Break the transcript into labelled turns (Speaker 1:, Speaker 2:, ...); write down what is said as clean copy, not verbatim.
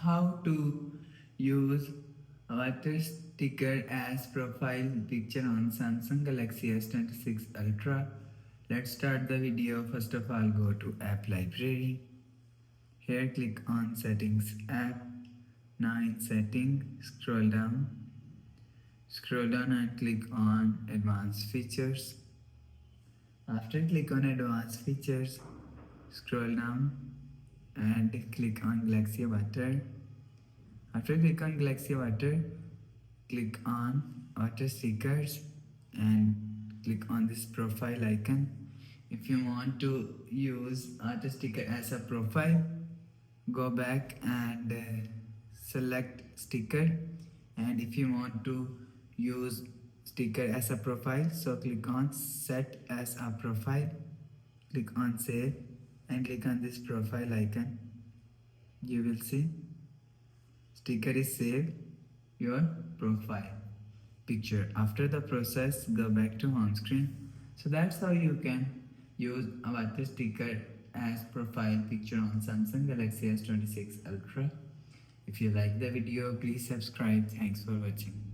Speaker 1: how to use water sticker as profile picture on Samsung Galaxy S26 Ultra. Let's start the video. First of all, go to app library. Here click on settings app. Now in setting, scroll down and click on advanced features. After click on advanced features, scroll down and click on Galaxy Water. After click on Galaxy Water, click on water stickers and click on this profile icon. If you want to use water sticker as a profile, go back and select sticker, and if you want to use sticker as a profile, so click on set as a profile, click on save and click on this profile icon. You will see sticker is saved your profile picture. After the process, go back to home screen. So that's how you can use a water sticker as profile picture on Samsung Galaxy S26 Ultra. If you like the video, please subscribe. Thanks for watching.